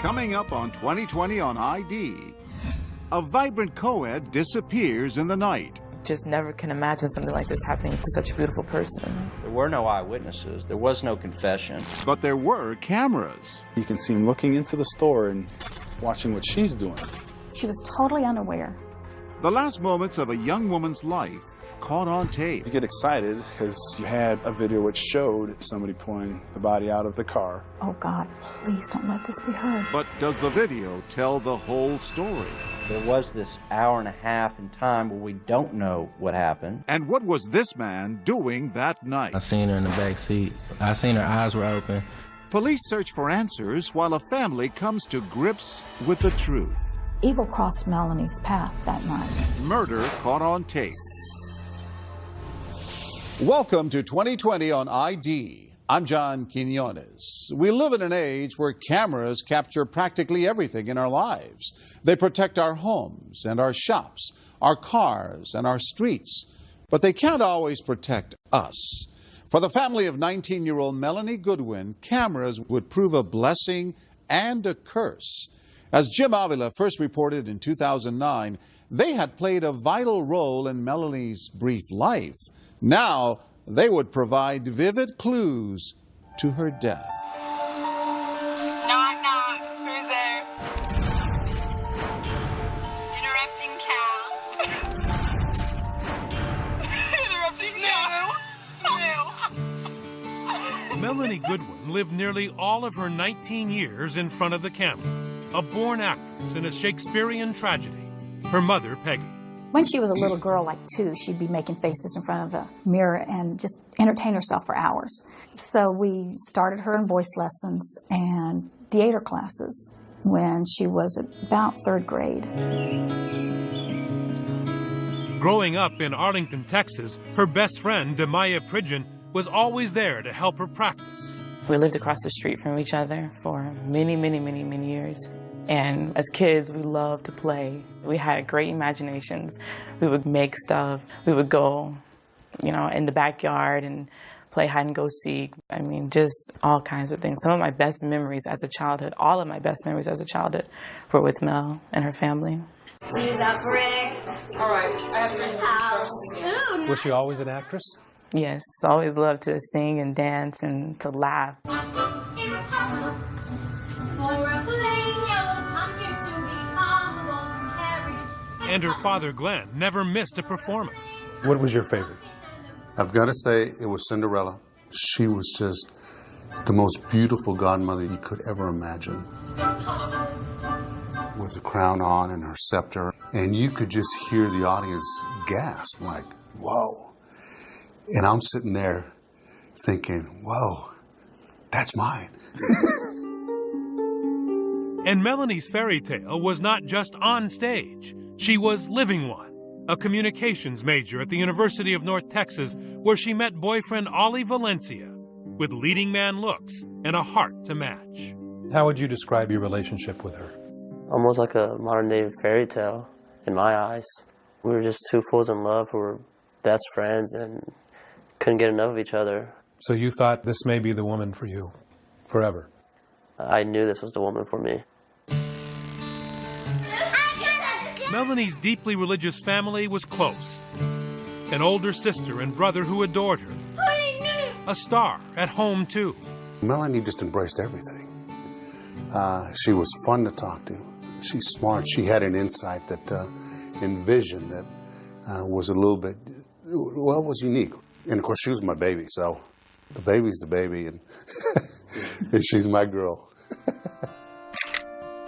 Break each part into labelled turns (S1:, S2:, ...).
S1: Coming up on 2020 on ID, a vibrant co-ed disappears in the night.
S2: Just never can imagine something like this happening to such a beautiful person.
S3: There were no eyewitnesses. There was no confession.
S1: But there were cameras.
S4: You can see him looking into the store and watching what she's doing.
S5: She was totally unaware.
S1: The last moments of a young woman's life caught on tape.
S4: You get excited because you had a video which showed somebody pulling the body out of the car.
S5: Oh God, please don't let this be her.
S1: But does the video tell the whole story?
S3: There was this hour and a half in time where we don't know what happened.
S1: And what was this man doing that night?
S6: I seen her in the back seat. I seen her eyes were open.
S1: Police search for answers while a family comes to grips with the truth.
S5: Evil crossed Melanie's path that night.
S1: Murder caught on tape. Welcome to 2020 on ID. I'm John Quinones. We live in an age where cameras capture practically everything in our lives. They protect our homes and our shops, our cars and our streets, but they can't always protect us. For the family of 19-year-old Melanie Goodwin, cameras would prove a blessing and a curse. As Jim Avila first reported in 2009, they had played a vital role in Melanie's brief life. Now, they would provide vivid clues to her death.
S7: Knock, knock. Who's there? Interrupting Cal. Interrupting no.
S8: Melanie Goodwin lived nearly all of her 19 years in front of the camera, a born actress in a Shakespearean tragedy. Her mother, Peggy.
S5: When she was a little girl, like 2, she'd be making faces in front of the mirror and just entertain herself for hours. So we started her in voice lessons and theater classes when she was about 3rd grade.
S8: Growing up in Arlington, Texas, her best friend, Demaya Pridgeon, was always there to help her practice.
S2: We lived across the street from each other for many, many, many, many years. And as kids, we loved to play. We had great imaginations. We would make stuff. We would go, in the backyard and play hide and go seek. I mean, just all kinds of things. Some of my best memories as a childhood, all of my best memories as a childhood were with Mel and her family.
S9: She's up for it.
S7: All right, I have to.
S9: Ooh,
S10: Was she always an actress?
S2: Yes, always loved to sing and dance and to laugh.
S8: And her father, Glenn, never missed a performance.
S10: What was your favorite?
S11: I've got to say it was Cinderella. She was just the most beautiful godmother you could ever imagine. With a crown on and her scepter. And you could just hear the audience gasp like, whoa. And I'm sitting there thinking, whoa, that's mine.
S8: And Melanie's fairy tale was not just on stage. She was living one, a communications major at the University of North Texas, where she met boyfriend Ollie Valencia with leading man looks and a heart to match.
S10: How would you describe your relationship with her?
S12: Almost like a modern-day fairy tale in my eyes. We were just 2 fools in love who were best friends and couldn't get enough of each other.
S10: So you thought this may be the woman for you, forever?
S12: I knew this was the woman for me.
S8: Melanie's deeply religious family was close. An older sister and brother who adored her. A star at home, too.
S11: Melanie just embraced everything. She was fun to talk to. She's smart. She had an insight that, and vision that was a little bit, well, was unique. And of course, she was my baby, so the baby's the baby, and, and she's my girl.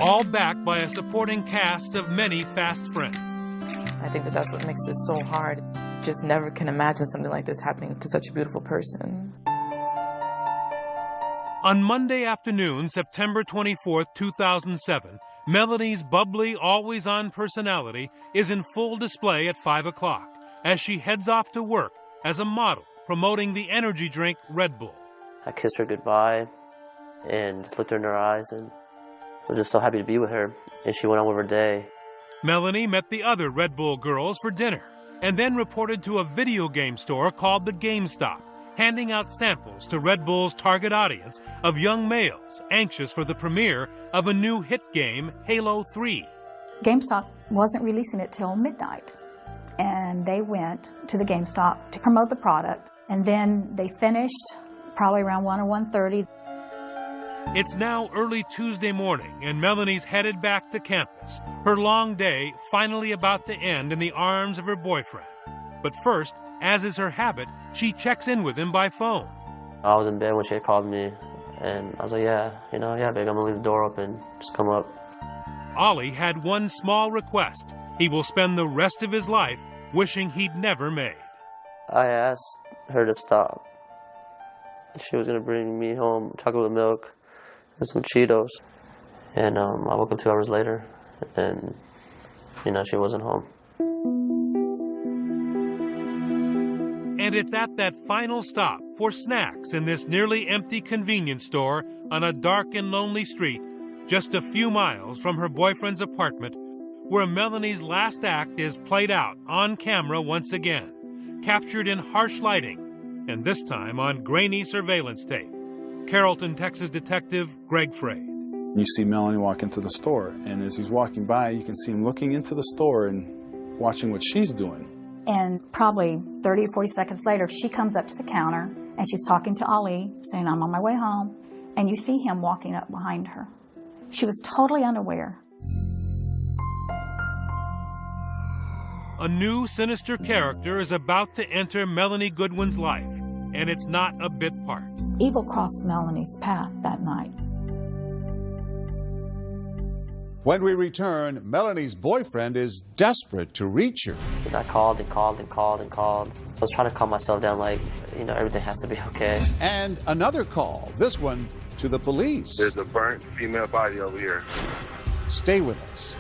S8: All backed by a supporting cast of many fast friends.
S2: I think that's what makes this so hard. Just never can imagine something like this happening to such a beautiful person.
S8: On Monday afternoon, September 24th, 2007, Melanie's bubbly, always-on personality is in full display at 5 o'clock as she heads off to work as a model promoting the energy drink Red Bull.
S12: I kissed her goodbye and just looked her in her eyes and was just so happy to be with her. And she went on with her day.
S8: Melanie met the other Red Bull girls for dinner and then reported to a video game store called the GameStop handing out samples to Red Bull's target audience of young males anxious for the premiere of a new hit game, Halo 3.
S5: GameStop wasn't releasing it till midnight, and they went to the GameStop to promote the product, and then they finished probably around 1 or 1:30.
S8: It's now early Tuesday morning, and Melanie's headed back to campus, her long day finally about to end in the arms of her boyfriend. But first, as is her habit, she checks in with him by phone.
S12: I was in bed when she had called me, and I was like, yeah, babe, I'm gonna leave the door open, just come up.
S8: Ollie had one small request. He will spend the rest of his life wishing he'd never made.
S12: I asked her to stop. She was gonna bring me home chocolate milk and some Cheetos. And I woke up 2 hours later, and, she wasn't home.
S8: And it's at that final stop for snacks in this nearly empty convenience store on a dark and lonely street, just a few miles from her boyfriend's apartment, where Melanie's last act is played out on camera once again, captured in harsh lighting, and this time on grainy surveillance tape. Carrollton, Texas detective Greg Frade.
S4: You see Melanie walk into the store, and as he's walking by, you can see him looking into the store and watching what she's doing.
S5: And probably 30 or 40 seconds later, she comes up to the counter, and she's talking to Ali, saying, I'm on my way home, and you see him walking up behind her. She was totally unaware.
S8: A new sinister character is about to enter Melanie Goodwin's life, and it's not a bit part.
S5: Evil crossed Melanie's path that night.
S1: When we return, Melanie's boyfriend is desperate to reach her.
S12: I called and called and called and called. I was trying to calm myself down like, everything has to be okay.
S1: And another call, this one to the police.
S13: There's a burnt female body over here.
S1: Stay with us.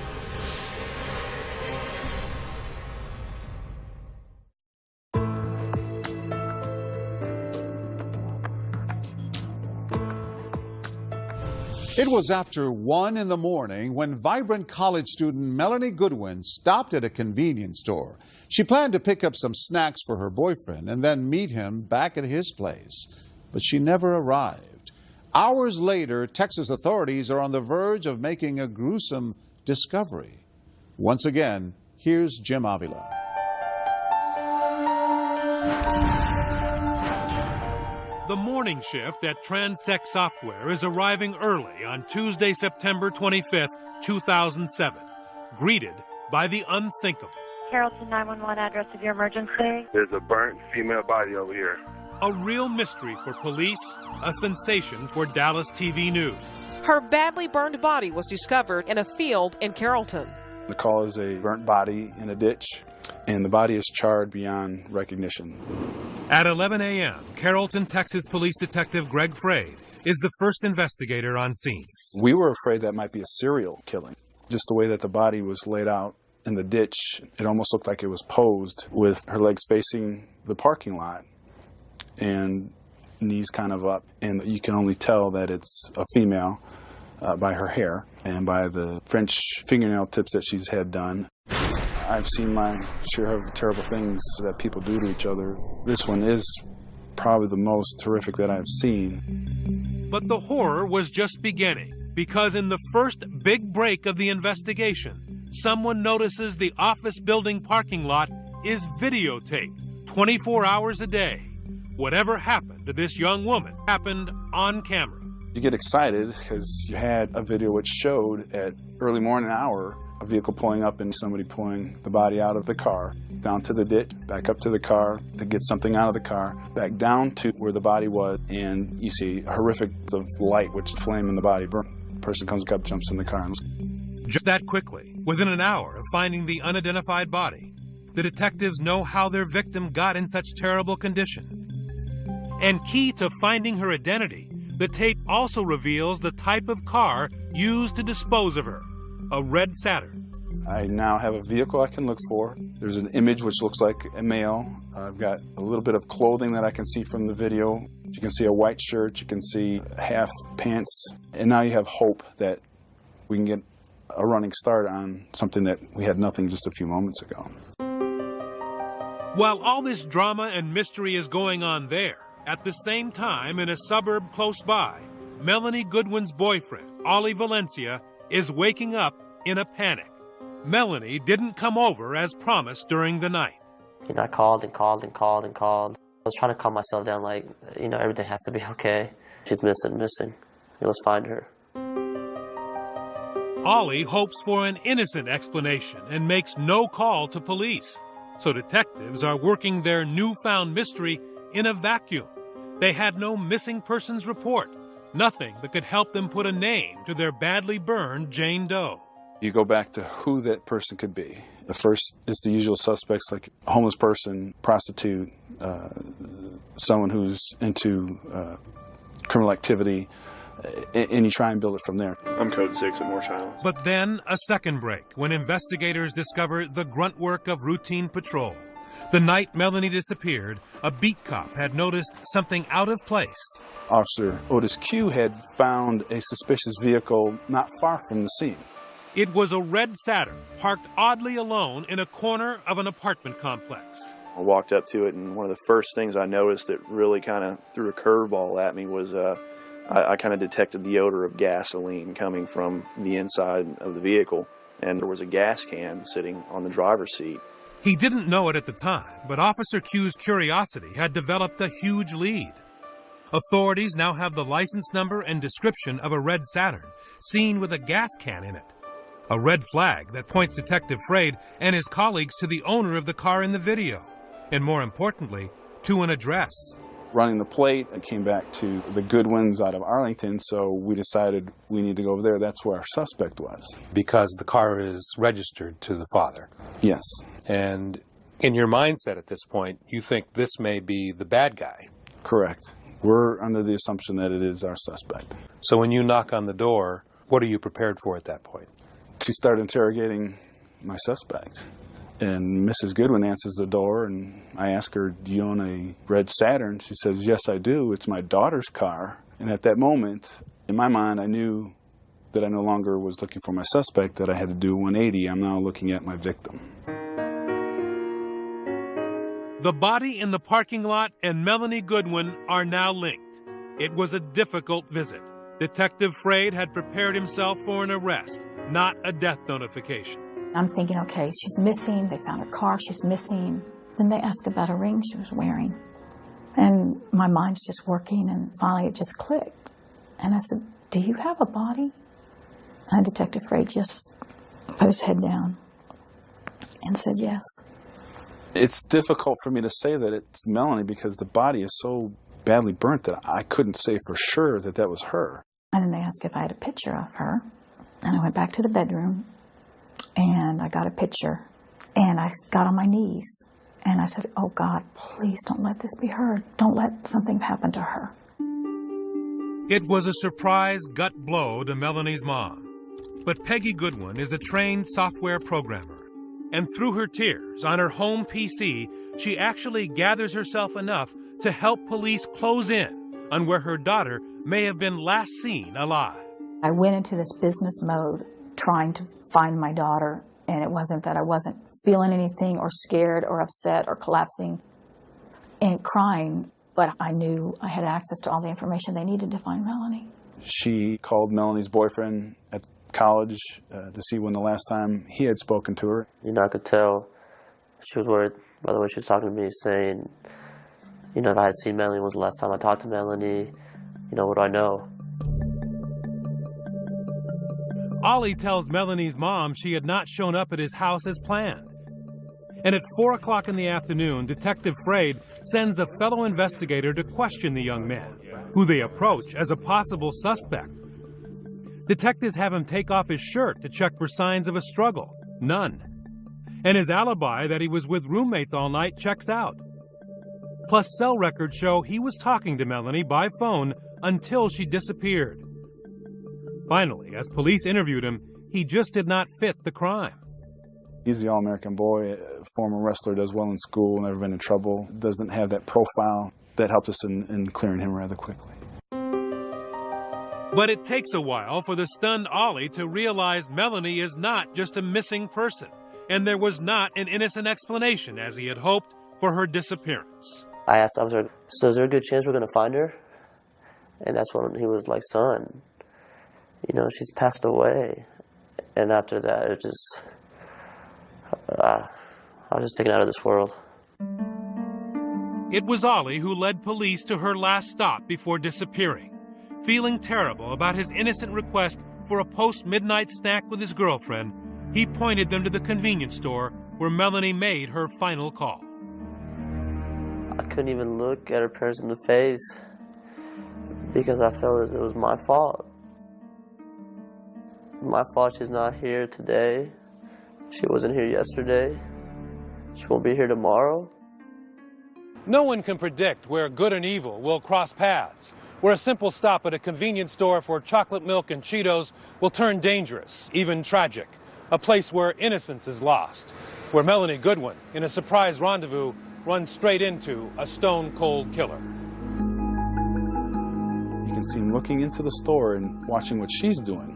S1: It was after 1 in the morning when vibrant college student Melanie Goodwin stopped at a convenience store. She planned to pick up some snacks for her boyfriend and then meet him back at his place. But she never arrived. Hours later, Texas authorities are on the verge of making a gruesome discovery. Once again, here's Jim Avila.
S8: The morning shift at TransTech Software is arriving early on Tuesday, September 25th, 2007, greeted by the unthinkable.
S14: Carrollton 911, address of your emergency.
S13: There's a burnt female body over here.
S8: A real mystery for police, a sensation for Dallas TV News.
S15: Her badly burned body was discovered in a field in Carrollton.
S4: The call is a burnt body in a ditch, and the body is charred beyond recognition.
S8: At 11 a.m., Carrollton, Texas Police Detective Greg Frade is the first investigator on scene.
S4: We were afraid that might be a serial killing. Just the way that the body was laid out in the ditch, it almost looked like it was posed with her legs facing the parking lot and knees kind of up. And you can only tell that it's a female by her hair and by the French fingernail tips that she's had done. I've seen my share of terrible things that people do to each other. This one is probably the most horrific that I've seen.
S8: But the horror was just beginning, because in the first big break of the investigation, someone notices the office building parking lot is videotaped 24 hours a day. Whatever happened to this young woman happened on camera.
S4: You get excited because you had a video which showed at early morning hour a vehicle pulling up and somebody pulling the body out of the car, down to the ditch, back up to the car to get something out of the car, back down to where the body was, and you see a horrific of light which flame in the body burn. The person comes up, jumps in the car.
S8: Just that quickly, within an hour of finding the unidentified body, the detectives know how their victim got in such terrible condition. And key to finding her identity, the tape also reveals the type of car used to dispose of her, a red Saturn.
S4: I now have a vehicle I can look for. There's an image which looks like a male. I've got a little bit of clothing that I can see from the video. You can see a white shirt, you can see half pants, and now you have hope that we can get a running start on something that we had nothing just a few moments ago.
S8: While all this drama and mystery is going on there, At the same time, in a suburb close by, Melanie Goodwin's boyfriend, Ollie Valencia, is waking up in a panic. Melanie didn't come over as promised during the night.
S12: I called and called and called and called. I was trying to calm myself down, like, everything has to be okay. She's missing. Let's find her.
S8: Ollie hopes for an innocent explanation and makes no call to police. So detectives are working their newfound mystery in a vacuum. They had no missing persons report, nothing that could help them put a name to their badly burned Jane Doe.
S4: You go back to who that person could be. The first is the usual suspects, like a homeless person, prostitute, someone who's into criminal activity, and you try and build it from there.
S16: I'm code 6 at Morse Island.
S8: But then a second break when investigators discover the grunt work of routine patrol. The night Melanie disappeared, a beat cop had noticed something out of place.
S4: Officer Otis Q had found a suspicious vehicle not far from the scene.
S8: It was a red Saturn parked oddly alone in a corner of an apartment complex.
S16: I walked up to it, and one of the first things I noticed that really kind of threw a curveball at me was I kind of detected the odor of gasoline coming from the inside of the vehicle, and there was a gas can sitting on the driver's seat.
S8: He didn't know it at the time, but Officer Q's curiosity had developed a huge lead. Authorities now have the license number and description of a red Saturn, seen with a gas can in it. A red flag that points Detective Fraid and his colleagues to the owner of the car in the video, and more importantly, to an address.
S4: Running the plate, I came back to the Goodwins out of Arlington, so we decided we need to go over there. That's where our suspect was.
S10: Because the car is registered to the father.
S4: Yes.
S10: And in your mindset at this point, you think this may be the bad guy.
S4: Correct. We're under the assumption that it is our suspect.
S10: So when you knock on the door, what are you prepared for at that point?
S4: She started interrogating my suspect. And Mrs. Goodwin answers the door, and I ask her, do you own a red Saturn? She says, yes, I do. It's my daughter's car. And at that moment, in my mind, I knew that I no longer was looking for my suspect, that I had to do 180. I'm now looking at my victim.
S8: The body in the parking lot and Melanie Goodwin are now linked. It was a difficult visit. Detective Fraid had prepared himself for an arrest, not a death notification.
S5: I'm thinking, okay, she's missing. They found her car. She's missing. Then they ask about a ring she was wearing. And my mind's just working, and finally it just clicked. And I said, do you have a body? And Detective Fraid just put his head down and said yes.
S4: It's difficult for me to say that it's Melanie because the body is so badly burnt that I couldn't say for sure that that was her.
S5: And then they asked if I had a picture of her. And I went back to the bedroom, and I got a picture, and I got on my knees, and I said, oh God, please don't let this be her. Don't let something happen to her.
S8: It was a surprise gut blow to Melanie's mom. But Peggy Goodwin is a trained software programmer. And through her tears on her home PC, she actually gathers herself enough to help police close in on where her daughter may have been last seen alive.
S5: I went into this business mode trying to find my daughter, and it wasn't that I wasn't feeling anything or scared or upset or collapsing and crying, but I knew I had access to all the information they needed to find Melanie.
S4: She called Melanie's boyfriend at college to see when the last time he had spoken to her.
S12: I could tell she was worried by the way she was talking to me, saying, if I had seen Melanie, when was the last time I talked to Melanie? What do I know?
S8: Ollie tells Melanie's mom she had not shown up at his house as planned. And at 4 o'clock in the afternoon, Detective Fraid sends a fellow investigator to question the young man, who they approach as a possible suspect. Detectives have him take off his shirt to check for signs of a struggle. None. And his alibi that he was with roommates all night checks out. Plus, cell records show he was talking to Melanie by phone until she disappeared. Finally, as police interviewed him, he just did not fit the crime.
S4: He's the all-American boy, former wrestler, does well in school, never been in trouble, doesn't have that profile. That helped us in clearing him rather quickly.
S8: But it takes a while for the stunned Ollie to realize Melanie is not just a missing person, and there was not an innocent explanation, as he had hoped, for her disappearance.
S12: I asked the officer, so is there a good chance we're going to find her? And that's when he was like, son, you know, she's passed away. And after that, it just, I was just taken out of this world.
S8: It was Ollie who led police to her last stop before disappearing. Feeling terrible about his innocent request for a post-midnight snack with his girlfriend, he pointed them to the convenience store where Melanie made her final call.
S12: I couldn't even look at her parents in the face because I felt as it was my fault. My fault she's not here today. She wasn't here yesterday. She won't be here tomorrow.
S10: No one can predict where good and evil will cross paths, where a simple stop at a convenience store for chocolate milk and Cheetos will turn dangerous, even tragic. A place where innocence is lost, where Melanie Goodwin, in a surprise rendezvous, runs straight into a stone-cold killer.
S4: You can see him looking into the store and watching what she's doing.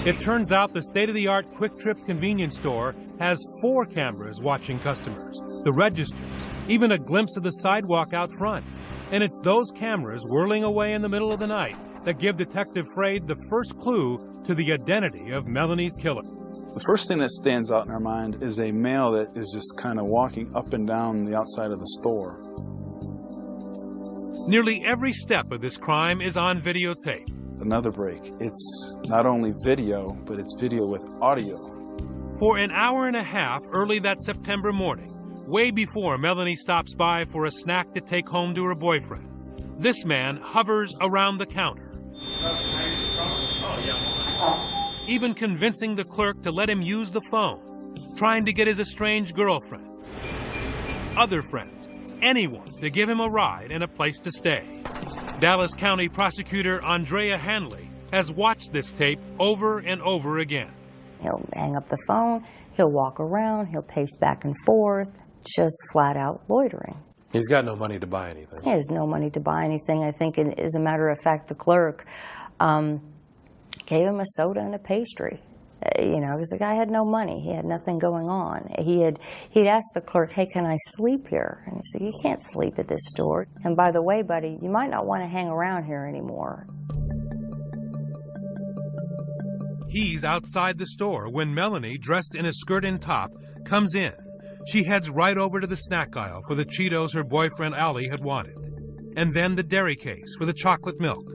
S8: It turns out the state-of-the-art Quick Trip convenience store has 4 cameras watching customers, the registers, even a glimpse of the sidewalk out front. And it's those cameras whirling away in the middle of the night that give Detective Fraid the first clue to the identity of Melanie's killer.
S4: The first thing that stands out in our mind is a male that is just kind of walking up and down the outside of the store.
S8: Nearly every step of this crime is on videotape.
S4: Another break. It's not only video, but it's video with audio.
S8: For an hour and a half early that September morning, way before Melanie stops by for a snack to take home to her boyfriend, this man hovers around the counter, even convincing the clerk to let him use the phone, trying to get his estranged girlfriend, other friends, anyone to give him a ride and a place to stay. Dallas County Prosecutor Andrea Hanley has watched this tape over and over again.
S17: He'll hang up the phone, he'll walk around, he'll pace back and forth, just flat out loitering.
S10: He's got no money to buy anything.
S17: He has no money to buy anything. I think, as a matter of fact, the clerk gave him a soda and a pastry. You know, because the guy had no money. He had nothing going on. He'd asked the clerk, hey, can I sleep here? And he said, you can't sleep at this store. And by the way, buddy, you might not want to hang around here anymore.
S8: He's outside the store when Melanie, dressed in a skirt and top, comes in. She heads right over to the snack aisle for the Cheetos her boyfriend Ollie had wanted, and then the dairy case for the chocolate milk.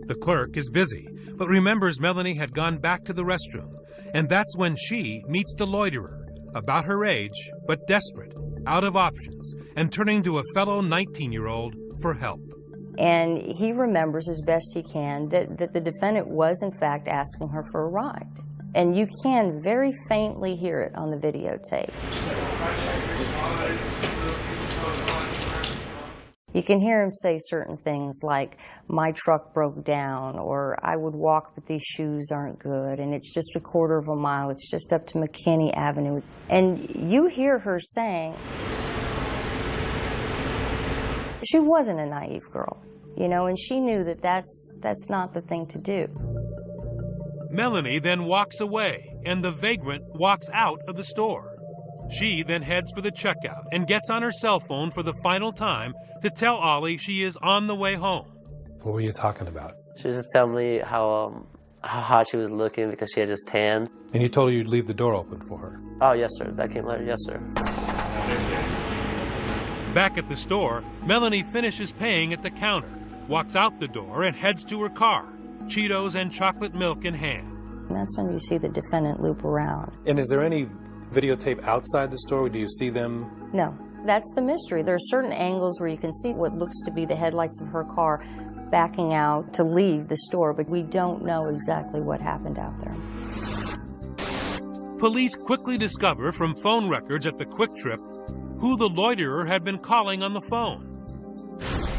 S8: The clerk is busy, but remembers Melanie had gone back to the restroom, and that's when she meets the loiterer, about her age, but desperate, out of options, and turning to a fellow 19-year-old for help.
S17: And he remembers as best he can that the defendant was, in fact, asking her for a ride. And you can very faintly hear it on the videotape. You can hear him say certain things like, my truck broke down, or I would walk but these shoes aren't good, and it's just a quarter of a mile, it's just up to McKinney Avenue. And you hear her saying, she wasn't a naive girl, you know, and she knew that that's not the thing to do.
S8: Melanie then walks away, and the vagrant walks out of the store. She then heads for the checkout and gets on her cell phone for the final time to tell Ollie she is on the way home.
S10: What were you talking about?
S12: She was just telling me how hot she was looking because she had just tanned.
S10: And you told her you'd leave the door open for her?
S12: Oh, yes, sir. That came later. Yes, sir.
S8: Back at the store, Melanie finishes paying at the counter, walks out the door, and heads to her car, Cheetos and chocolate milk in hand.
S17: And that's when you see the defendant loop around.
S10: And is there any videotape outside the store? Do you see them?
S17: No. That's the mystery. There are certain angles where you can see what looks to be the headlights of her car backing out to leave the store, but we don't know exactly what happened out there.
S8: Police quickly discover from phone records at the Quick Trip who the loiterer had been calling on the phone.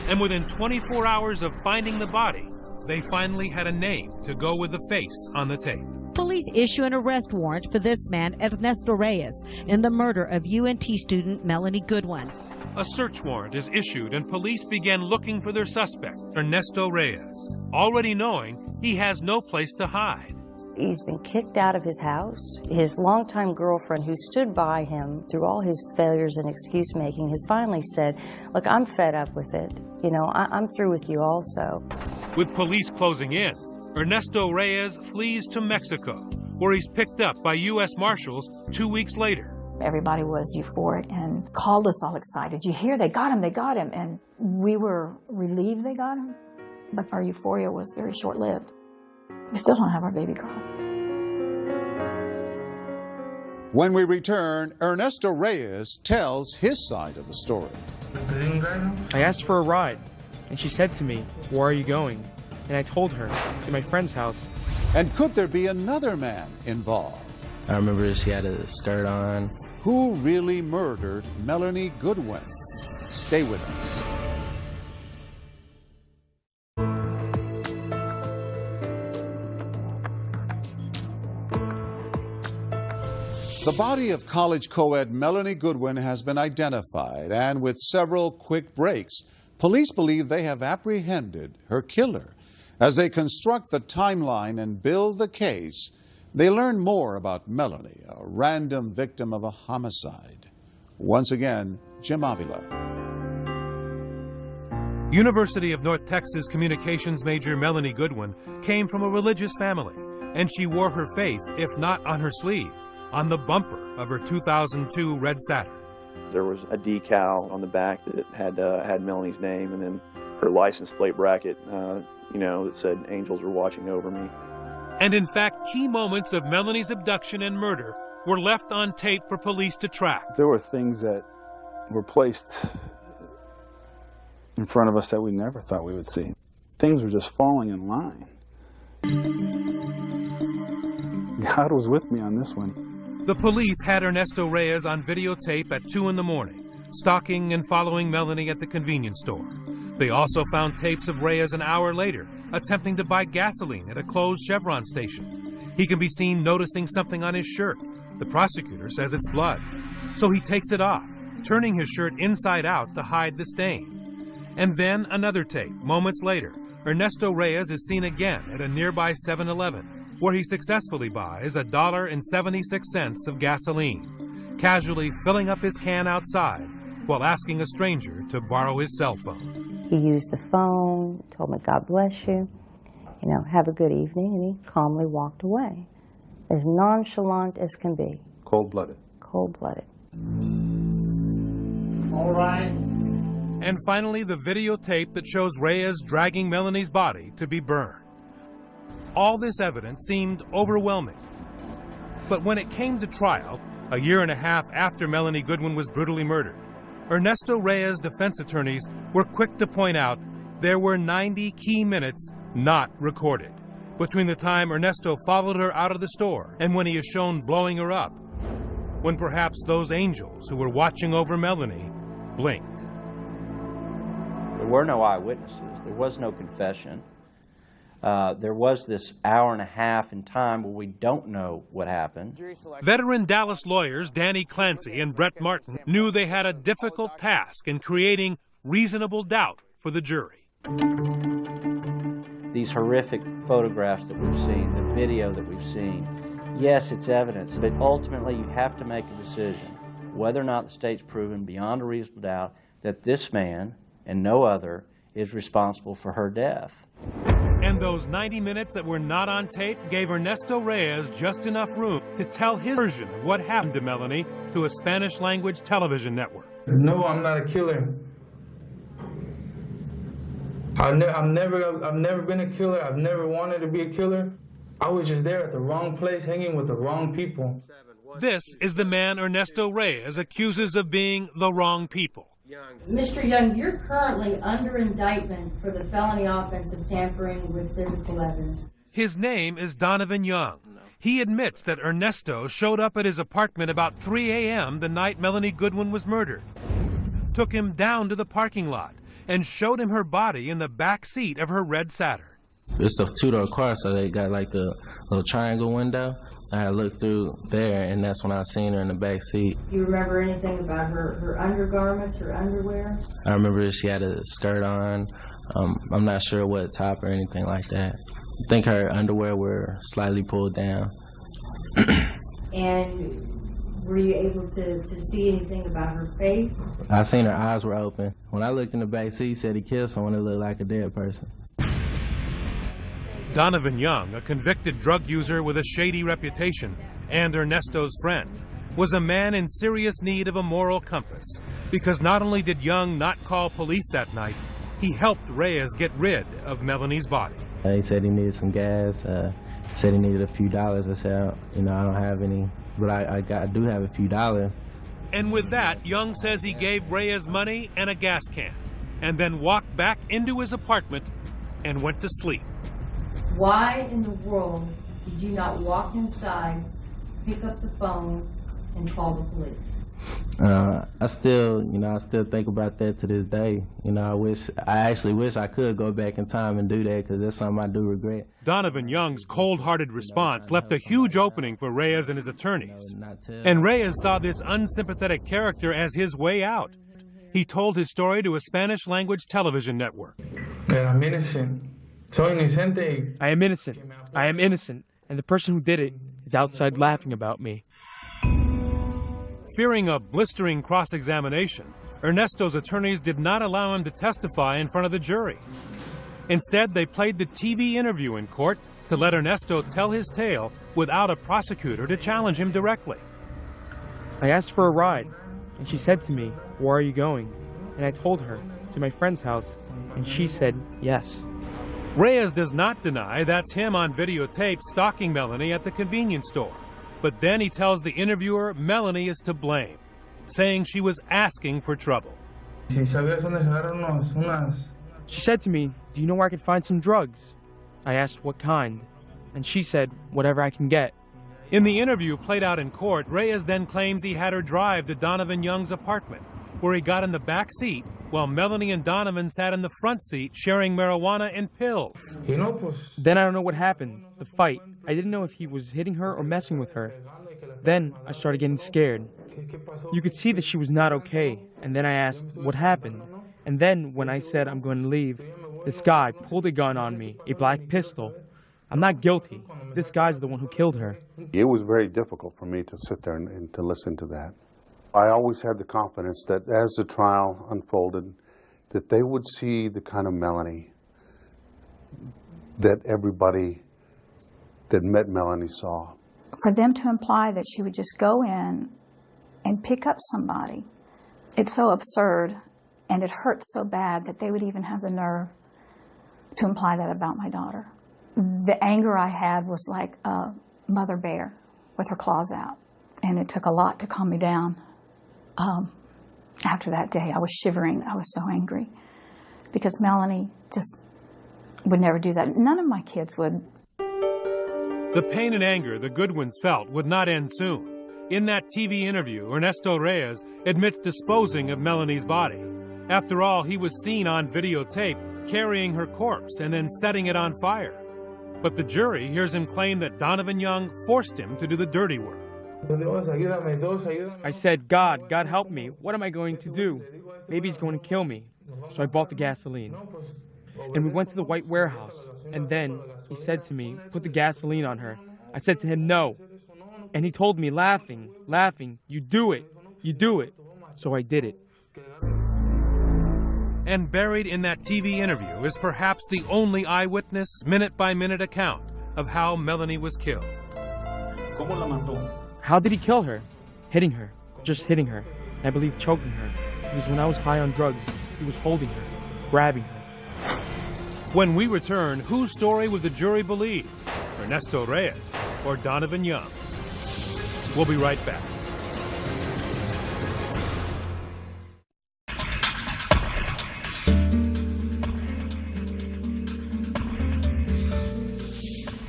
S8: And within 24 hours of finding the body, they finally had a name to go with the face on the tape.
S18: Police issue an arrest warrant for this man, Ernesto Reyes, in the murder of UNT student Melanie Goodwin.
S8: A search warrant is issued and police began looking for their suspect, Ernesto Reyes, already knowing he has no place to hide.
S17: He's been kicked out of his house. His longtime girlfriend, who stood by him through all his failures and excuse-making, has finally said, look, I'm fed up with it. You know, I'm through with you also.
S8: With police closing in, Ernesto Reyes flees to Mexico, where he's picked up by U.S. Marshals 2 weeks later.
S5: Everybody was euphoric and called us all excited. You hear, they got him, they got him. And we were relieved they got him, but our euphoria was very short-lived. We still don't have our baby girl.
S1: When we return, Ernesto Reyes tells his side of the story.
S19: I asked for a ride, and she said to me, where are you going? And I told her, to my friend's house.
S1: And could there be another man involved?
S6: I remember she had a skirt on.
S1: Who really murdered Melanie Goodwin? Stay with us. The body of college co-ed Melanie Goodwin has been identified, and with several quick breaks, police believe they have apprehended her killer. As they construct the timeline and build the case, they learn more about Melanie, a random victim of a homicide. Once again, Jim Avila.
S8: University of North Texas communications major Melanie Goodwin came from a religious family, and she wore her faith, if not on her sleeve, on the bumper of her 2002 red Saturn.
S16: There was a decal on the back that had Melanie's name, and then her license plate bracket, that said "Angels are watching over me."
S8: And in fact, key moments of Melanie's abduction and murder were left on tape for police to track.
S4: There were things that were placed in front of us that we never thought we would see. Things were just falling in line. God was with me on this one.
S8: The police had Ernesto Reyes on videotape at 2 in the morning, stalking and following Melanie at the convenience store. They also found tapes of Reyes an hour later, attempting to buy gasoline at a closed Chevron station. He can be seen noticing something on his shirt. The prosecutor says it's blood. So he takes it off, turning his shirt inside out to hide the stain. And then another tape, moments later. Ernesto Reyes is seen again at a nearby 7-Eleven, where he successfully buys $1.76 of gasoline, casually filling up his can outside while asking a stranger to borrow his cell phone.
S17: He used the phone, told me, God bless you, have a good evening, and he calmly walked away. As nonchalant as can be.
S11: Cold-blooded.
S17: Cold-blooded.
S8: All right. And finally, the videotape that shows Reyes dragging Melanie's body to be burned. All this evidence seemed overwhelming. But when it came to trial, a year and a half after Melanie Goodwin was brutally murdered, Ernesto Reyes' defense attorneys were quick to point out there were 90 key minutes not recorded between the time Ernesto followed her out of the store and when he is shown blowing her up, when perhaps those angels who were watching over Melanie blinked.
S3: There were no eyewitnesses. There was no confession. There was this hour and a half in time where we don't know what happened.
S8: Veteran Dallas lawyers Danny Clancy and Brett Martin knew they had a difficult task in creating reasonable doubt for the jury.
S3: These horrific photographs that we've seen, the video that we've seen, yes, it's evidence, but ultimately you have to make a decision whether or not the state's proven beyond a reasonable doubt that this man and no other is responsible for her death.
S8: And those 90 minutes that were not on tape gave Ernesto Reyes just enough room to tell his version of what happened to Melanie to a Spanish-language television network.
S20: No, I'm not a killer. I've never been a killer. I've never wanted to be a killer. I was just there at the wrong place, hanging with the wrong people.
S8: This is the man Ernesto Reyes accuses of being the wrong people.
S21: Mr. Young, you're currently under indictment for the felony offense of tampering with physical evidence.
S8: His name is Donovan Young. He admits that Ernesto showed up at his apartment about 3 a.m. the night Melanie Goodwin was murdered, took him down to the parking lot, and showed him her body in the back seat of her red Saturn.
S6: It's a two-door car, so they got like the little triangle window. I looked through there, and that's when I seen her in the back seat.
S21: Do you remember anything about her undergarments, her underwear?
S6: I remember she had a skirt on. I'm not sure what top or anything like that. I think her underwear were slightly pulled down.
S21: And were you able to see anything about her face?
S6: I seen her eyes were open. When I looked in the back seat, he said he killed someone that looked like a dead person.
S8: Donovan Young, a convicted drug user with a shady reputation and Ernesto's friend, was a man in serious need of a moral compass, because not only did Young not call police that night, he helped Reyes get rid of Melanie's body.
S6: He said he needed some gas. He said he needed a few dollars. I said, I don't have any, but I do have a few dollars.
S8: And with that, Young says he gave Reyes money and a gas can, and then walked back into his apartment and went to sleep.
S21: Why in the world did you not walk inside, pick up the phone, and call the police?
S6: I still think about that to this day. I actually wish I could go back in time and do that, because that's something I do regret.
S8: Donovan Young's cold-hearted response left a huge opening for Reyes and his attorneys. And Reyes saw this unsympathetic character as his way out. He told his story to a Spanish-language television network.
S20: I'm innocent. Soy inocente.
S19: I am innocent. I am innocent. And the person who did it is outside laughing about me.
S8: Fearing a blistering cross-examination, Ernesto's attorneys did not allow him to testify in front of the jury. Instead, they played the TV interview in court to let Ernesto tell his tale without a prosecutor to challenge him directly.
S19: I asked for a ride, and she said to me, "Where are you going?" And I told her, "To my friend's house," and she said, "Yes."
S8: Reyes does not deny that's him on videotape stalking Melanie at the convenience store. But then he tells the interviewer Melanie is to blame, saying she was asking for trouble.
S19: She said to me, "Do you know where I could find some drugs?" I asked what kind, and she said, "Whatever I can get."
S8: In the interview played out in court, Reyes then claims he had her drive to Donovan Young's apartment, where he got in the back seat while Melanie and Donovan sat in the front seat sharing marijuana and pills.
S19: Then I don't know what happened, the fight. I didn't know if he was hitting her or messing with her. Then I started getting scared. You could see that she was not okay, and then I asked what happened. And then when I said I'm going to leave, this guy pulled a gun on me, a black pistol. I'm not guilty. This guy's the one who killed her.
S11: It was very difficult for me to sit there and to listen to that. I always had the confidence that as the trial unfolded, that they would see the kind of Melanie that everybody that met Melanie saw.
S5: For them to imply that she would just go in and pick up somebody, it's so absurd, and it hurts so bad that they would even have the nerve to imply that about my daughter. The anger I had was like a mother bear with her claws out, and it took a lot to calm me down. After that day, I was shivering. I was so angry because Melanie just would never do that. None of my kids would.
S8: The pain and anger the Goodwins felt would not end soon. In that TV interview, Ernesto Reyes admits disposing of Melanie's body. After all, he was seen on videotape carrying her corpse and then setting it on fire. But the jury hears him claim that Donovan Young forced him to do the dirty work.
S19: I said, God help me. What am I going to do? Maybe he's going to kill me. So I bought the gasoline. And we went to the white warehouse. And then he said to me, put the gasoline on her. I said to him, no. And he told me, laughing, you do it. So I did it.
S8: And buried in that TV interview is perhaps the only eyewitness, minute-by-minute account of how Melanie was killed.
S19: How did he kill her? Hitting her. Just hitting her. I believe choking her. Because when I was high on drugs, he was holding her, grabbing her.
S8: When we return, whose story would the jury believe? Ernesto Reyes or Donovan Young? We'll be right back.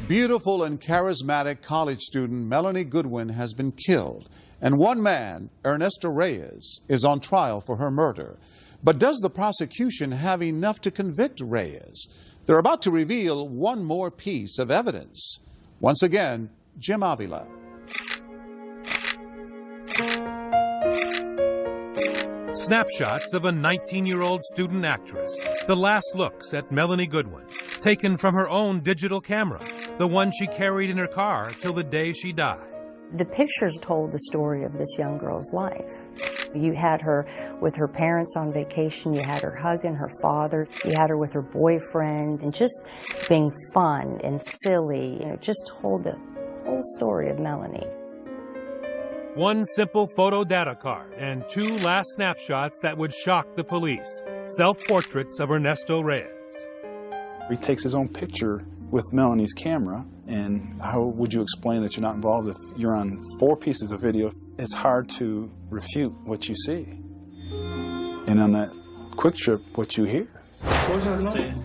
S1: Beautiful and charismatic college student Melanie Goodwin has been killed, and one man, Ernesto Reyes, is on trial for her murder. But does the prosecution have enough to convict Reyes? They're about to reveal one more piece of evidence. Once again, Jim Avila.
S8: Snapshots of a 19-year-old student actress. The last looks at Melanie Goodwin. taken from her own digital camera, the one she carried in her car till the day she died.
S17: The pictures told the story of this young girl's life. You had her with her parents on vacation, you had her hugging her father, you had her with her boyfriend, and just being fun and silly. You know, just told the whole story of Melanie.
S8: One simple photo data card and 2 last snapshots that would shock the police. Self-portraits of Ernesto Reyes.
S4: He takes his own picture with Melanie's camera, and how would you explain that you're not involved if you're on 4 pieces of video? It's hard to refute what you see. And on that quick trip, what you hear.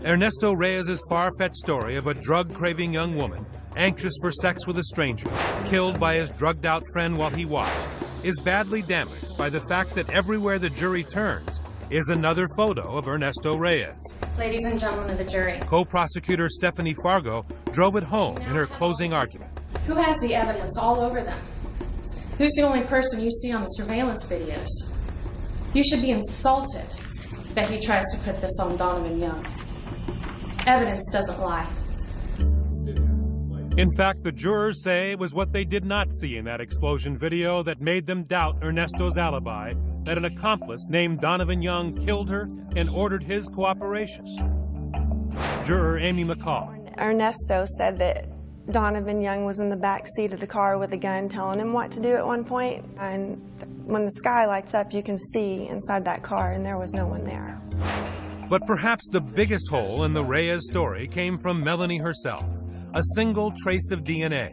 S8: Ernesto Reyes' far-fetched story of a drug-craving young woman, anxious for sex with a stranger, killed by his drugged-out friend while he watched, is badly damaged by the fact that everywhere the jury turns is another photo of Ernesto Reyes.
S7: Ladies and gentlemen of the jury.
S8: Co-prosecutor Stephanie Fargo drove it home in her closing argument.
S7: Who has the evidence all over them? Who's the only person you see on the surveillance videos? You should be insulted that he tries to put this on Donovan Young. Evidence doesn't lie.
S8: In fact, the jurors say it was what they did not see in that explosion video that made them doubt Ernesto's alibi, that an accomplice named Donovan Young killed her and ordered his cooperation. Juror Amy McCall.
S22: Ernesto said that Donovan Young was in the back seat of the car with a gun telling him what to do at one point. And when the sky lights up, you can see inside that car, and there was no one there.
S8: But perhaps the biggest hole in the Reyes story came from Melanie herself. A single trace of DNA.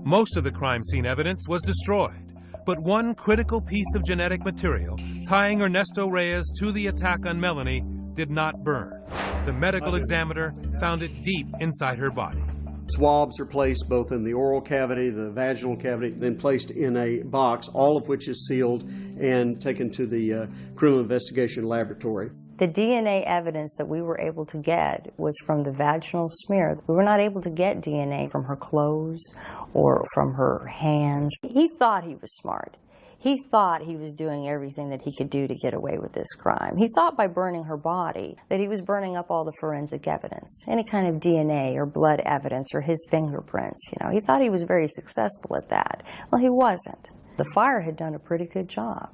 S8: Most of the crime scene evidence was destroyed, but one critical piece of genetic material tying Ernesto Reyes to the attack on Melanie did not burn. The medical examiner found it deep inside her body.
S23: Swabs are placed both in the oral cavity, the vaginal cavity, then placed in a box, all of which is sealed and taken to the criminal investigation laboratory.
S17: The DNA evidence that we were able to get was from the vaginal smear. We were not able to get DNA from her clothes or from her hands. He thought he was smart. He thought he was doing everything that he could do to get away with this crime. He thought by burning her body that he was burning up all the forensic evidence, any kind of DNA or blood evidence or his fingerprints. You know, he thought he was very successful at that. Well, he wasn't. The fire had done a pretty good job,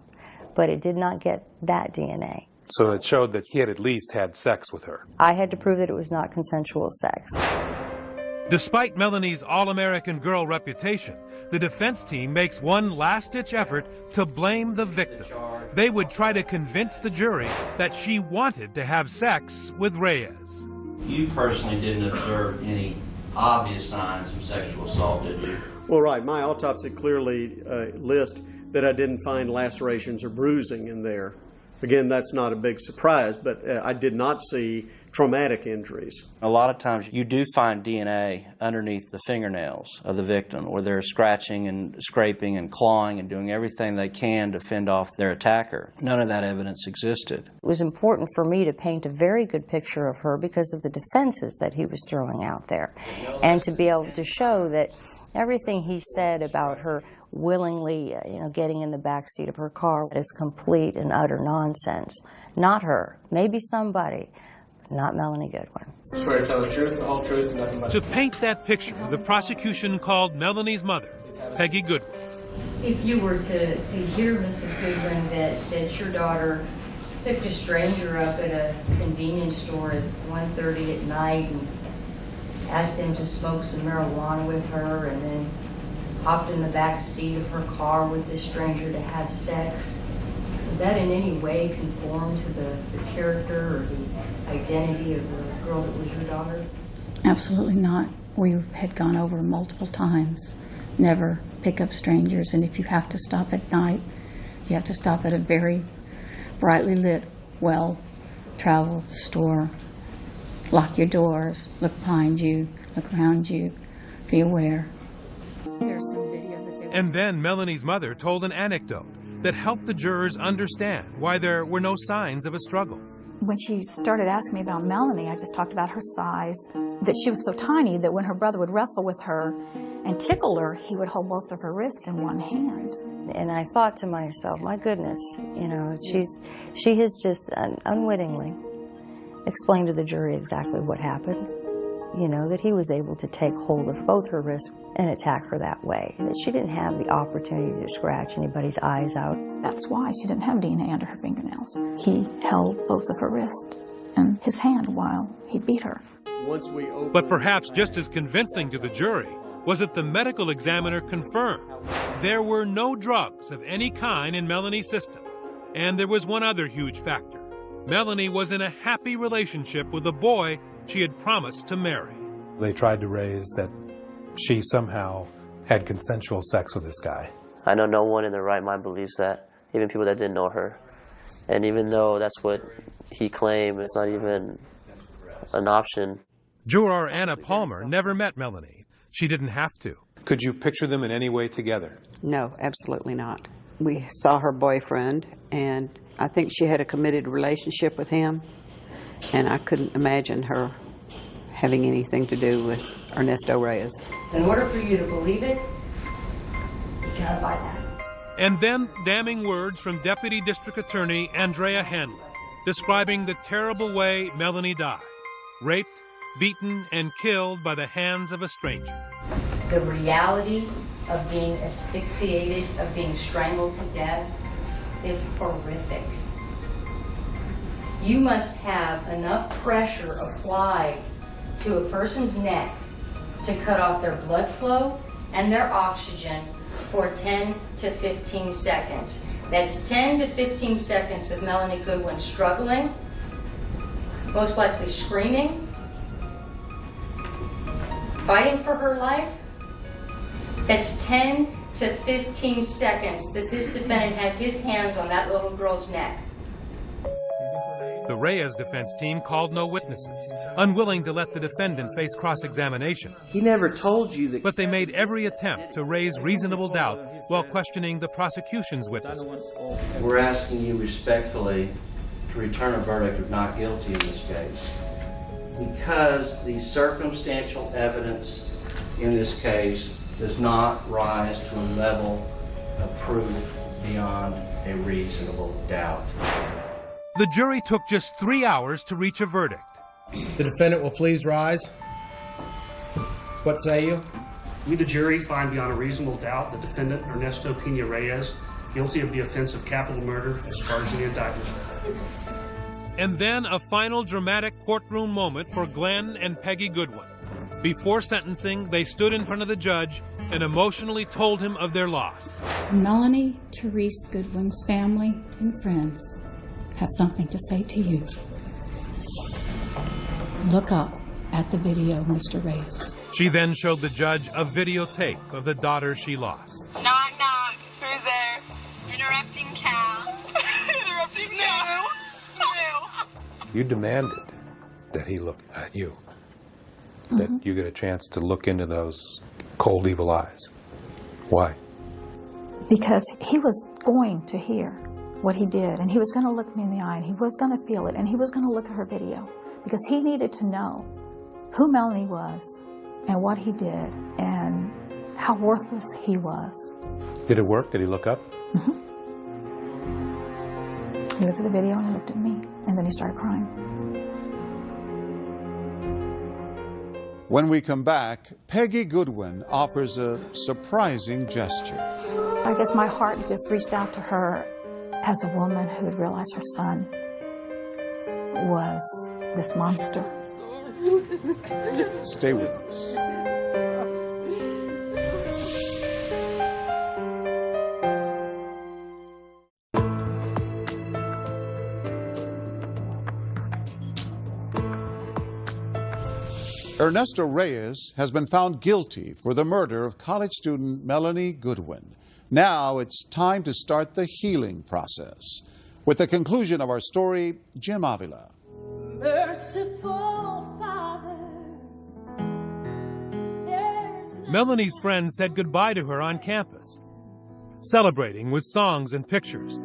S17: but it did not get that DNA.
S10: So it showed that he had at least had sex with her.
S17: I had to prove that it was not consensual sex.
S8: Despite Melanie's all-American girl reputation, the defense team makes one last-ditch effort to blame the victim. They would try to convince the jury that she wanted to have sex with Reyes.
S3: You personally didn't observe any obvious signs of sexual assault, did you?
S23: Well, right. My autopsy clearly lists that I didn't find lacerations or bruising in there. Again, that's not a big surprise, but I did not see traumatic injuries.
S3: A lot of times you do find DNA underneath the fingernails of the victim, where they're scratching and scraping and clawing and doing everything they can to fend off their attacker. None of that evidence existed.
S17: It was important for me to paint a very good picture of her because of the defenses that he was throwing out there, and to be able to show that everything he said about her willingly, getting in the back seat of her car is complete and utter nonsense. Not her. Maybe somebody, but not Melanie Goodwin.
S20: Swear to tell the truth, the whole truth, and nothing but
S8: To paint that picture, the prosecution called Melanie's mother, Peggy Goodwin.
S21: If you were to hear, Mrs. Goodwin, that your daughter picked a stranger up at a convenience store at 1:30 at night and asked him to smoke some marijuana with her, and then hopped in the back seat of her car with this stranger to have sex, would that in any way conform to the character or the identity of the girl that was your daughter?
S5: Absolutely not. We had gone over multiple times. Never pick up strangers, and if you have to stop at night, you have to stop at a very brightly lit, well-traveled store. Lock your doors, look behind you, look around you, be aware. There's some video that
S8: And then Melanie's mother told an anecdote that helped the jurors understand why there were no signs of a struggle.
S5: When she started asking me about Melanie, I just talked about her size, that she was so tiny that when her brother would wrestle with her and tickle her, he would hold both of her wrists in one hand.
S17: And I thought to myself, my goodness, she has just unwittingly explained to the jury exactly what happened. you know, that he was able to take hold of both her wrists and attack her that way, that she didn't have the opportunity to scratch anybody's eyes out.
S5: That's why she didn't have DNA under her fingernails. He held both of her wrists in his hand while he beat her.
S8: But perhaps just as convincing to the jury was that the medical examiner confirmed there were no drugs of any kind in Melanie's system. And there was one other huge factor. Melanie was in a happy relationship with a boy she had promised to marry.
S2: They tried to raise that she somehow had consensual sex with this guy.
S12: I know no one in their right mind believes that, even people that didn't know her. And even though that's what he claimed, it's not even an option.
S8: Juror Anna Palmer never met Melanie. She didn't have to.
S2: Could you picture them in any way together?
S9: No, absolutely not. We saw her boyfriend, and I think she had a committed relationship with him, and I couldn't imagine her having anything to do with Ernesto Reyes.
S21: In order for you to believe it, you gotta buy that.
S8: And then damning words from Deputy District Attorney Andrea Hanley, describing the terrible way Melanie died, raped, beaten, and killed by the hands of a stranger.
S21: The reality of being asphyxiated, of being strangled to death, is horrific. You must have enough pressure applied to a person's neck to cut off their blood flow and their oxygen for 10 to 15 seconds. That's 10 to 15 seconds of Melanie Goodwin struggling, most likely screaming, fighting for her life. That's 10 to 15 seconds that this defendant has his hands on that little girl's neck.
S8: The Reyes defense team called no witnesses, unwilling to let the defendant face cross-examination.
S14: He never told you that.
S8: But they made every attempt to raise reasonable doubt while questioning the prosecution's witnesses.
S3: We're asking you respectfully to return a verdict of not guilty in this case, because the circumstantial evidence in this case does not rise to a level of proof beyond a reasonable doubt.
S8: The jury took just 3 hours to reach a verdict.
S24: The defendant will please rise. What say you?
S25: We, the jury, find beyond a reasonable doubt the defendant, Ernesto Pena Reyes, guilty of the offense of capital murder as charged in the indictment.
S8: And then a final dramatic courtroom moment for Glenn and Peggy Goodwin. Before sentencing, they stood in front of the judge and emotionally told him of their loss.
S26: Melanie Therese Goodwin's family and friends have something to say to you. Look up at the video, Mr. Reyes.
S8: She then showed the judge a videotape of the daughter she lost.
S27: Knock, knock. Who's there? Interrupting Cal. Interrupting Cal. No.
S2: You demanded that he look at you, that you get a chance to look into those cold, evil eyes. Why?
S5: Because he was going to hear what he did, and he was going to look me in the eye, and he was going to feel it, and he was going to look at her video, because he needed to know who Melanie was and what he did and how worthless he was.
S2: Did it work? Did he look up?
S5: He looked at the video and he looked at me, and then he started crying.
S1: When we come back, Peggy Goodwin offers a surprising gesture.
S5: I guess my heart just reached out to her as a woman who had realized her son was this monster.
S1: Stay with us. Ernesto Reyes has been found guilty for the murder of college student Melanie Goodwin. Now it's time to start the healing process. With the conclusion of our story, Jim Avila.
S26: Merciful Father,
S8: Melanie's friends said goodbye to her on campus, celebrating with songs and pictures.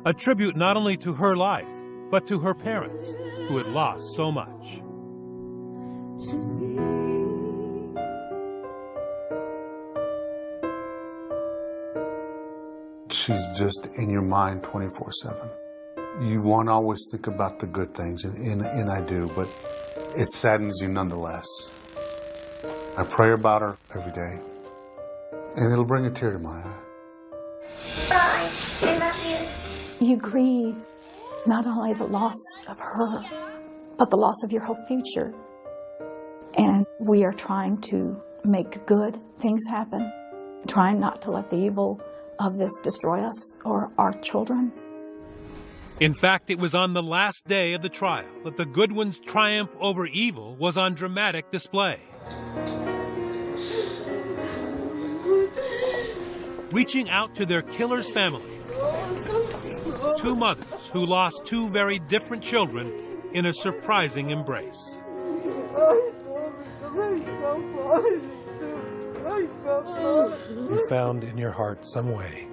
S8: A tribute not only to her life, but to her parents, who had lost so much.
S11: She's just in your mind 24/7. You want to always think about the good things, and I do, but it saddens you nonetheless. I pray about her every day, and it'll bring a tear to my eye.
S5: Bye. I love you. You grieve not only the loss of her, but the loss of your whole future. And we are trying to make good things happen, trying not to let the evil of this destroy us or our children.
S8: In fact, it was on the last day of the trial that the Goodwins' triumph over evil was on dramatic display. Reaching out to their killer's family, two mothers who lost two very different children in a surprising embrace.
S2: You found in your heart some way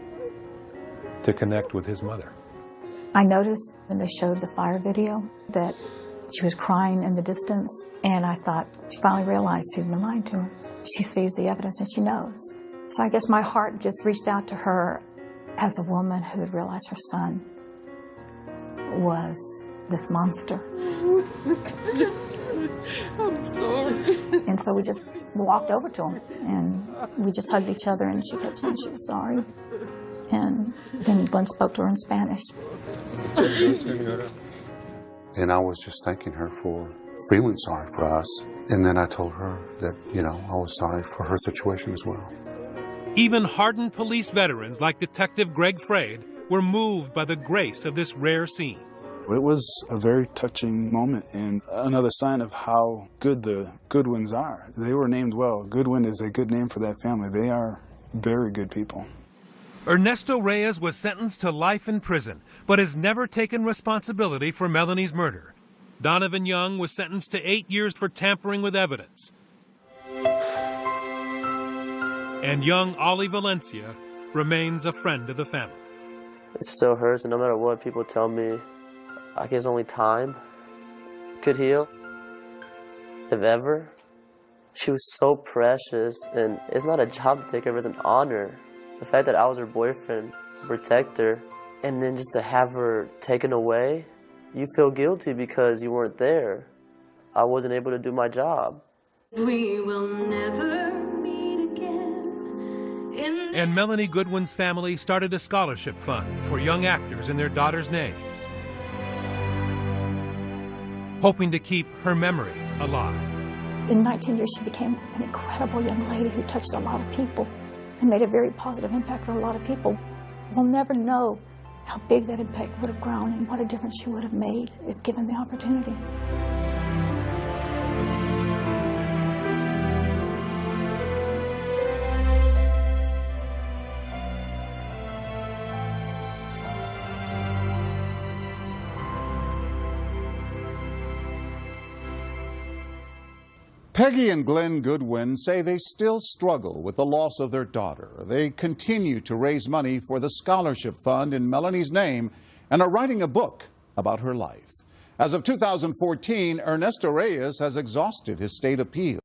S2: to connect with his mother.
S5: I noticed when they showed the fire video that she was crying in the distance, and I thought she finally realized she's been lying to her. She sees the evidence and she knows. So I guess my heart just reached out to her as a woman who had realized her son was this monster.
S26: I'm sorry.
S5: And so we just walked over to him and we just hugged each other, and she kept saying she was sorry. And then Glenn spoke to her in Spanish.
S11: And I was just thanking her for feeling sorry for us. And then I told her that, I was sorry for her situation as well.
S8: Even hardened police veterans like Detective Greg Frade were moved by the grace of this rare scene.
S4: It was a very touching moment and another sign of how good the Goodwins are. They were named well. Goodwin is a good name for that family. They are very good people.
S8: Ernesto Reyes was sentenced to life in prison, but has never taken responsibility for Melanie's murder. Donovan Young was sentenced to 8 years for tampering with evidence. And young Ollie Valencia remains a friend of the family.
S12: It still hurts, and no matter what people tell me, I guess only time could heal, if ever. She was so precious, and it's not a job to take her, it's an honor. The fact that I was her boyfriend, protector, and then just to have her taken away, you feel guilty because you weren't there. I wasn't able to do my job.
S27: We will never meet again.
S8: And Melanie Goodwin's family started a scholarship fund for young actors in their daughter's name, hoping to keep her memory alive.
S5: In 19 years, she became an incredible young lady who touched a lot of people and made a very positive impact for a lot of people. We'll never know how big that impact would have grown and what a difference she would have made if given the opportunity.
S1: Peggy and Glenn Goodwin say they still struggle with the loss of their daughter. They continue to raise money for the scholarship fund in Melanie's name and are writing a book about her life. As of 2014, Ernesto Reyes has exhausted his state appeal.